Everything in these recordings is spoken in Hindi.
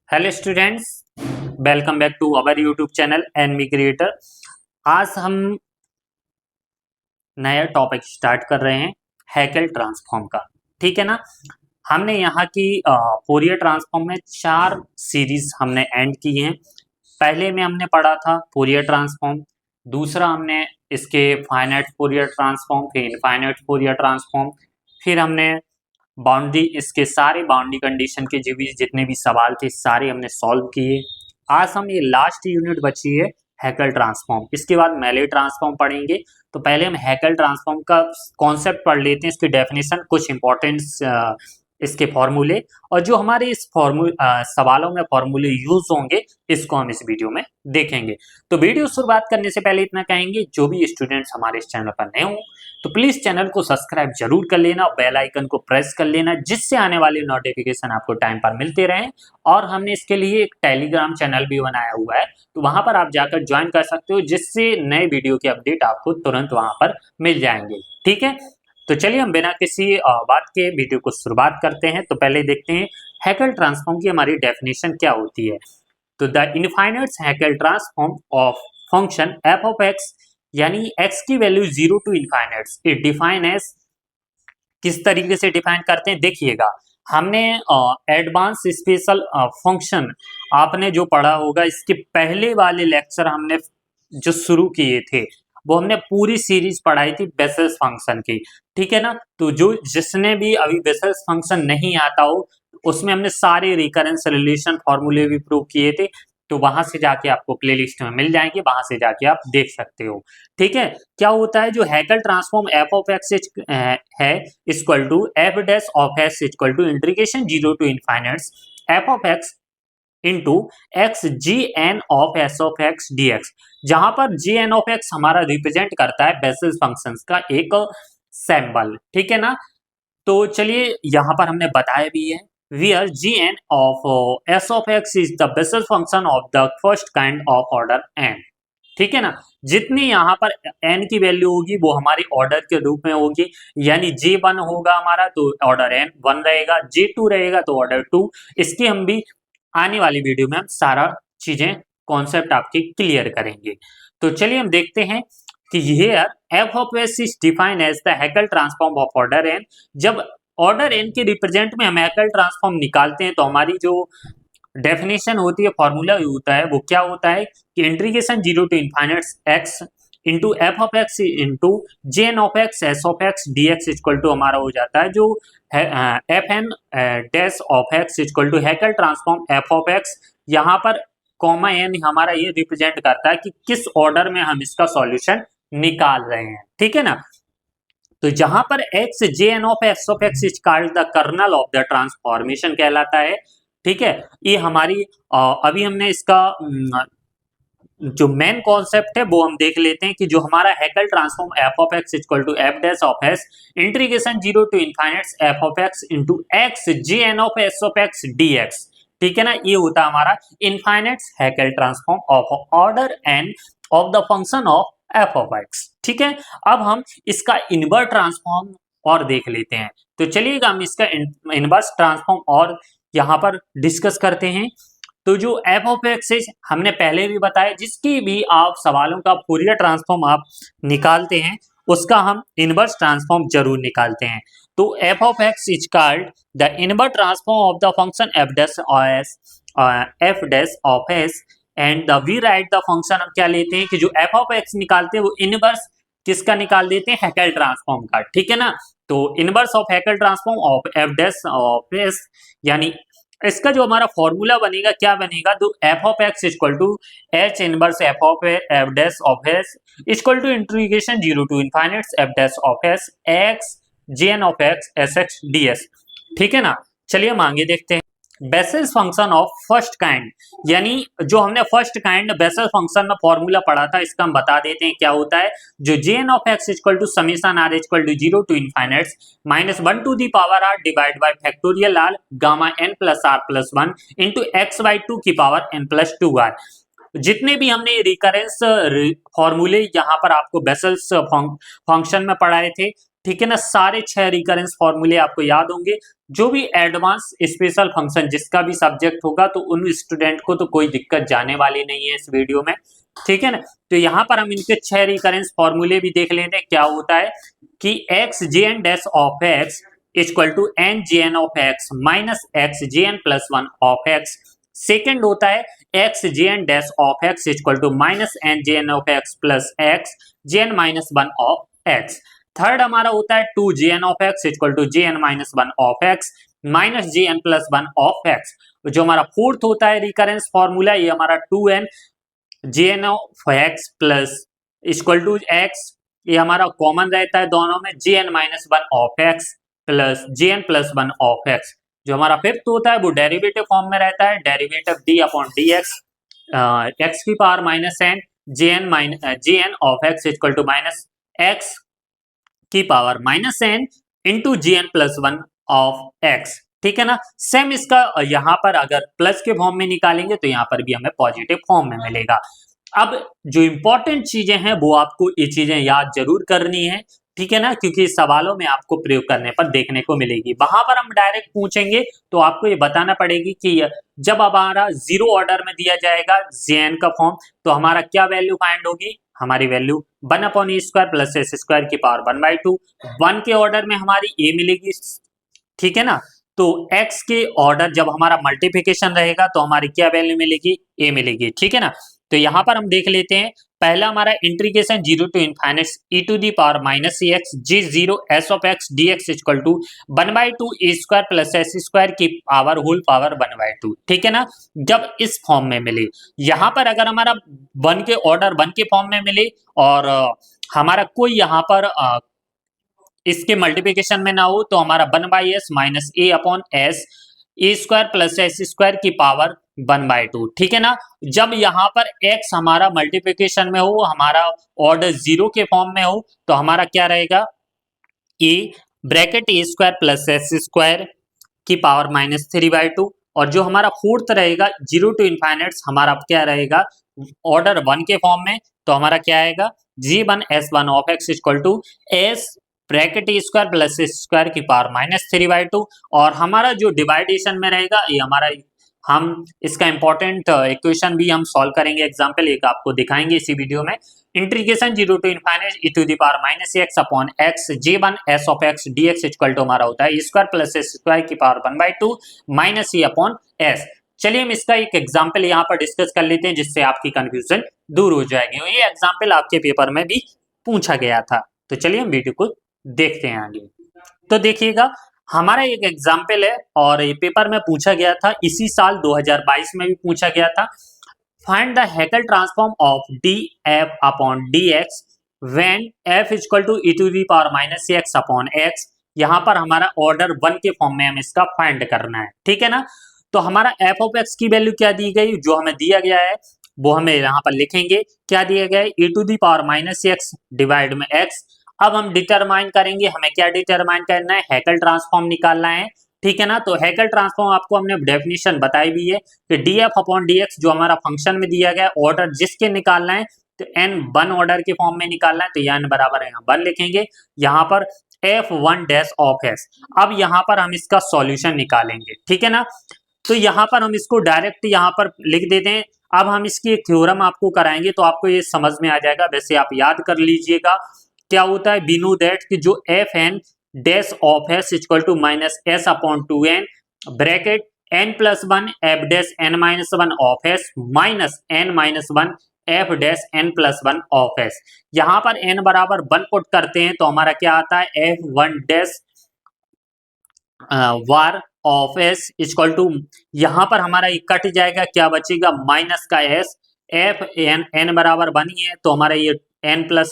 Hello students, welcome back to our YouTube channel enemy creator. आज हम नया टॉपिक स्टार्ट कर रहे हैं हैकेल ट्रांसफॉर्म का। ठीक है ना। हमने यहाँ की फोरियर ट्रांसफॉर्म में 4 सीरीज हमने एंड की हैं। पहले में हमने पढ़ा था फोरियर ट्रांसफॉर्म, दूसरा हमने इसके फाइनाइट फोरियर ट्रांसफॉर्म, फिर इनफाइनाइट फोरियर ट्रांसफॉर्म, फिर हमने बाउंड्री, इसके सारे बाउंड्री कंडीशन के जो भी जितने भी सवाल थे सारे हमने सॉल्व किए। आज हम ये लास्ट यूनिट बची है हैकेल ट्रांसफॉर्म, इसके बाद मेले ट्रांसफॉर्म पढ़ेंगे। तो पहले हम हैकेल ट्रांसफॉर्म का कॉन्सेप्ट पढ़ लेते हैं, इसकी डेफिनेशन, कुछ इंपॉर्टेंट इसके फॉर्मूले, और जो हमारे इस सवालों में फॉर्मूले यूज होंगे इसको हम इस वीडियो में देखेंगे। तो वीडियो शुरुआत करने से पहले इतना कहेंगे, जो भी स्टूडेंट्स हमारे इस चैनल पर नए हों तो प्लीज चैनल को सब्सक्राइब जरूर कर लेना, बेल आइकन को प्रेस कर लेना, जिससे आने वाले नोटिफिकेशन आपको टाइम पर मिलते रहें। और हमने इसके लिए एक टेलीग्राम चैनल भी बनाया हुआ है, तो वहां पर आप जाकर ज्वाइन कर सकते हो, जिससे नए वीडियो के अपडेट आपको तुरंत वहां पर मिल जाएंगे। ठीक है, तो चलिए हम बिना किसी बात के वीडियो को शुरुआत करते हैं। तो पहले देखते हैं हैकेल ट्रांसफॉर्म की हमारी डेफिनेशन क्या होती है। तो the infinite Hankel transform of function f of x, यानी एक्स की value 0 to infinite, it define as, किस तरीके से डिफाइन करते हैं देखिएगा। हमने एडवांस स्पेशल फंक्शन आपने जो पढ़ा होगा, इसके पहले वाले लेक्चर हमने जो शुरू किए थे वो हमने पूरी सीरीज पढ़ाई थी बेसेल्स फंक्शन की। ठीक है ना। तो जो जिसने भी अभी बेसेल्स फंक्शन नहीं आता हो, उसमें हमने सारे रिकरेंस रिलेशन फॉर्मूले भी प्रूव किए थे। तो वहां से जाके आपको प्लेलिस्ट में मिल जाएंगे, वहां से जाके आप देख सकते हो। ठीक है। क्या होता है, जो Hankel transform f of x है equal to f dash of x equal to integration 0 to infinite f of x into x g n of s of x d x, जहां पर जी एन ऑफ एक्स हमारा रिप्रेजेंट करता है बेसिस फंक्शंस का एक सैंबल। ठीक है ना। तो चलिए यहाँ पर हमने बताया भी है, where gn of s of x is the basis function of the first kind of order n। ठीक है ना। जितनी यहाँ पर n की वैल्यू होगी वो हमारी ऑर्डर के रूप में होगी, यानी J1 होगा हमारा तो ऑर्डर n 1 रहेगा, J2 रहेगा तो ऑर्डर 2। इसकी हम भी आने वाली वीडियो में हम सारा चीजें कॉन्सेप्ट आपके क्लियर करेंगे। तो चलिए हम देखते हैं कि here f of s is defined as the Hückel transform of order n। जब ऑर्डर n के रिप्रेजेंट में हम हैकेल ट्रांसफॉर्म निकालते हैं तो हमारी जो डेफिनेशन होती है, फॉर्मूला होता है, वो क्या होता है कि integration 0 to infinite x into f of x into J n of x s of x d x equal to हमारा हो जाता है जो f n dash of x equal to Hankel transform f of x. यहाँ पर कॉमा एन हमारा ये रिप्रेजेंट करता है कि किस ऑर्डर में हम इसका सॉल्यूशन निकाल रहे हैं। ठीक है ना। तो जहां पर x J n of x is called the kernel of the transformation कहलाता है। ठीक है। ये हमारी अभी हमने इसका जो मेन कॉन्सेप्ट है वो हम देख लेते हैं कि जो हमारा Hankel transform f of x equal to f dash of s integration 0 to infinite f of x into x J n of s of x d x. ठीक है ना। ये होता है हमारा infinite Hankel transform of order n of the function of f of x. ठीक है। अब हम इसका इनवर्स ट्रांसफॉर्म और देख लेते हैं। तो चलिएगा हम इसका इनवर्स ट्रांसफॉर्म और यहाँ पर डिस्कस करते हैं। तो जो एफ ऑफ एक्स है, हमने पहले भी बताया, जिसकी भी आप सवालों का फोरियर ट्रांसफॉर्म आप निकालते हैं उसका हम इनवर्स ट्रांसफॉर्म जरूर निकालते हैं। तो f of x is called the inverse transform of the function f dash of s and the we write the function. हम क्या लेते हैं कि जो एफ ऑफ एक्स निकालते हैं वो इनवर्स किसका निकाल देते हैं, हैकेल ट्रांसफॉर्म का। ठीक है ना। तो inverse of Hankel transform of f dash of s, यानी इसका जो हमारा फॉर्मूला बनेगा क्या बनेगा, तो f of x equal to H inverse f of f dash of s equal to integration 0 to infinite f dash of s x J n of x s x d s. ठीक है ना। चलिए हम आगे देखते हैं basis function of first kind, यानी जो हमने फर्स्ट काइंड बेसिस फंक्शन में फॉर्मूला पढ़ा था इसका हम बता देते हैं क्या होता है। जो J n of x equal to summation r equal to 0 to infinite minus 1 to the power r divide by factorial r gamma n plus r plus 1 into x by 2 की पावर एन प्लस 2 आर। जितने भी हमने रिकरेंस फॉर्मूले यहाँ पर आपको बेसेल्स फंक्शन में पढ़ाए थे ठीक है ना। सारे 6 रिकरेंस फॉर्मूले आपको याद होंगे। जो भी एडवांस स्पेशल फंक्शन जिसका भी सब्जेक्ट होगा तो उन स्टूडेंट को तो कोई दिक्कत जाने वाली नहीं है इस वीडियो में, ठीक है ना। तो यहाँ पर हम इनके 6 रिकरेंस फॉर्मूले भी देख लेते हैं। क्या होता है कि x J n dash of x equal to n J n of x minus x J n plus 1 of x. Second होता है x J n dash of x equal to minus n J n of x plus x J n minus 1 of x. Third हमारा होता है two J n of x equal to J n minus 1 of x minus J n plus 1 of x. जो हमारा फोर्थ होता है रिकरेंस फॉर्मूला, ये हमारा two n J n of x plus equal to x, ये हमारा कॉमन रहता है दोनों में, J n minus 1 of x plus J n plus 1 of x. जो हमारा फिफ्थ होता है वो डेरिवेटिव फॉर्म में रहता है, derivative d upon d x x की power minus n J n of x equal to minus x की power minus n into g n plus 1 of x, ठीक है ना। सेम इसका यहाँ पर अगर प्लस के फॉर्म में निकालेंगे तो यहाँ पर भी हमें पॉजिटिव फॉर्म में मिलेगा। अब जो इंपॉर्टेंट चीजें हैं वो आपको ये चीजें याद जरूर करनी है, ठीक है ना, क्योंकि सवालों में आपको प्रयोग करने पर देखने को मिलेगी। वहां पर हम डायरेक्ट पूछेंगे तो आपको ये बताना पड़ेगी कि जब हमारा जीरो ऑर्डर में दिया जाएगा जेएन का फॉर्म तो हमारा क्या वैल्यू फाइंड होगी, हमारी value 1 upon a square plus s square की पावर 1/2। 1 के ऑर्डर में हमारी ए मिलेगी, ठीक है ना। तो x के ऑर्डर जब हमारा मल्टीप्लिकेशन रहेगा तो हमारी क्या वैल्यू मिलेगी, a मिलेगी, ठीक है ना। तो यहां पर हम देख लेते हैं, पहला हमारा integration 0 to infinite e to the power minus x G 0 s of x d x equal to 1/2 a square plus s square की पावर होल पावर 1/2, ठीक है ना। जब इस फॉर्म में मिले, यहां पर अगर हमारा 1 के ऑर्डर 1 के फॉर्म में मिले और हमारा कोई यहाँ पर इसके मल्टीप्लिकेशन में ना हो तो हमारा 1/s minus A upon S A square plus s square की पावर 1/2, ठीक है ना। जब यहाँ पर x हमारा मल्टीप्लिकेशन में हो, हमारा ऑर्डर 0 के फॉर्म में हो तो हमारा क्या रहेगा, A bracket a square plus s square की पावर -3/2। और जो हमारा फोर्थ रहेगा 0 टू इनफाइनाइट हमारा क्या रहेगा, ऑर्डर 1 के फॉर्म में, तो हमारा क्या आएगा g1s1 of x equal to s bracket a square plus s square की पावर -3/2। और हमारा जो डिवाइडेशन में रहेगा ये हमारा, हम इसका इंपॉर्टेंट इक्वेशन भी हम सॉल्व करेंगे, एग्जांपल एक आपको दिखाएंगे इसी वीडियो में। Integration 0 to infinite e to the power -x upon x j1s of x dx equal to हमारा होता है e square plus s square की power 1/2 minus e upon s। चलिए हम इसका एक एग्जांपल यहाँ पर डिस्कस कर लेते हैं जिससे आपकी कंफ्यूजन दूर हो जाएगी। और ये एग्जांपल आपके पेपर में भी पूछा गया था, तो चलिए हम वीडियो को देखते हैं आगे। तो देखिएगा, हमारा एक एग्जाम्पल है और ये पेपर में पूछा गया था, इसी साल 2022 में भी पूछा गया था। Find the Hankel transform of d f upon d x when f equal to e to the power minus x upon x. यहाँ पर हमारा ऑर्डर 1 के फॉर्म में हम इसका फाइंड करना है, ठीक है ना। तो हमारा एफ ऑफ एक्स की वैल्यू क्या दी गई, जो हमें दिया गया है वो हमें यहाँ पर लिखेंगे, क्या दिया गया है, e to the power minus x divide में एक्स। अब हम डिटरमाइन करेंगे, हमें क्या डिटरमाइन करना है, हैकेल ट्रांसफॉर्म निकालना है, ठीक है ना। तो हैकेल ट्रांसफॉर्म आपको हमने डेफिनेशन बताई भी है कि D f upon d x जो हमारा फंक्शन में दिया गया ऑर्डर जिसके निकालना है, तो एन 1 ऑर्डर के फॉर्म में निकालना है, तो एन बराबर है 1 लिखेंगे, यहाँ पर f1 डैश ऑफ एक्स। अब यहाँ पर हम इसका सॉल्यूशन निकालेंगे, ठीक है ना। तो यहाँ पर हम इसको डायरेक्ट यहाँ पर लिख देते हैं। अब हम इसकी एक थ्योरम आपको कराएंगे तो आपको ये समझ में आ जाएगा, वैसे आप याद कर लीजिएगा क्या होता है, वी नो दैट कि जो f n dash of s equal to minus s upon 2n bracket n plus 1 f dash n minus 1 of s minus n minus 1 f dash n plus 1 of s. यहाँ पर n बराबर 1 पुट करते हैं तो हमारा क्या आता है, f1 डैश वार ऑफ एस इक्वल टू, यहाँ पर हमारा ये कट जाएगा, क्या बचेगा माइनस का एस, एफ n बराबर 1 ही है तो हमारा ये n प्लस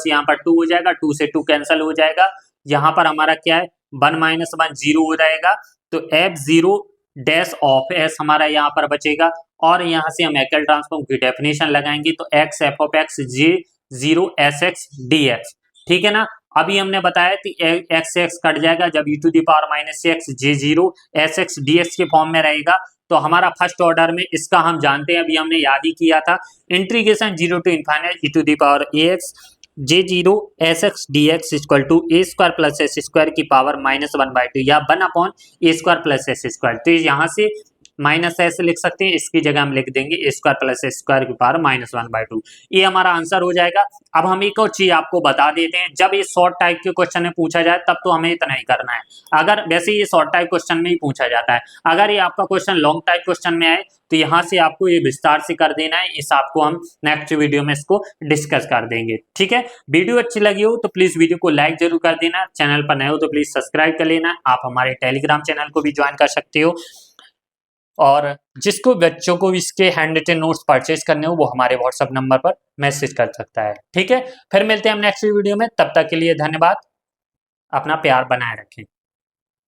यहाँ पर 2 हो जाएगा, 2 से 2 कैंसिल हो जाएगा, यहाँ पर हमारा क्या है 1 माइनस 1 0 हो जाएगा। तो f0 डैश ऑफ एस हमारा यहाँ पर बचेगा और यहाँ से हम हैकेल ट्रांसफॉर्म की डेफिनेशन लगाएंगे तो x F of x j0 s x d x, ठीक है ना। अभी हमने बताया कि एक्स एक्स कट जाएगा जब e to the power minus x j0 s x d x के फॉर्म में रहेगा, तो हमारा फर्स्ट ऑर्डर में इसका हम जानते हैं, अभी हमने याद ही किया था, integration 0 to infinite e to the power ax J zero s x d x equal to a square plus s square की पावर -1/2 या 1 upon a square plus s square. तो यहाँ से माइनस एस लिख सकते हैं, इसकी जगह हम लिख देंगे ए स्क्वायर प्लस एस स्क्वायर की पावर -1/2। ये हमारा आंसर हो जाएगा। अब हम एक और चीज आपको बता देते हैं, जब ये शॉर्ट टाइप के क्वेश्चन में पूछा जाए तब तो हमें इतना ही करना है। अगर वैसे ये शॉर्ट टाइप क्वेश्चन में ही पूछा जाता है, अगर ये आपका क्वेश्चन लॉन्ग टाइप क्वेश्चन में आए तो यहाँ से आपको ये विस्तार से कर देना है। इस आपको हम नेक्स्ट वीडियो में इसको डिस्कस कर देंगे। ठीक है, वीडियो अच्छी लगी हो तो प्लीज वीडियो को लाइक जरूर कर देना, चैनल पर नए हो तो प्लीज सब्सक्राइब कर लेना। आप हमारे टेलीग्राम चैनल को भी ज्वाइन कर सकते हो, और जिसको बच्चों को इसके हैंड रिटन नोट्स परचेज करने हो वो हमारे व्हाट्सएप नंबर पर मैसेज कर सकता है। ठीक है, फिर मिलते हैं हम नेक्स्ट वीडियो में, तब तक के लिए धन्यवाद, अपना प्यार बनाए रखें।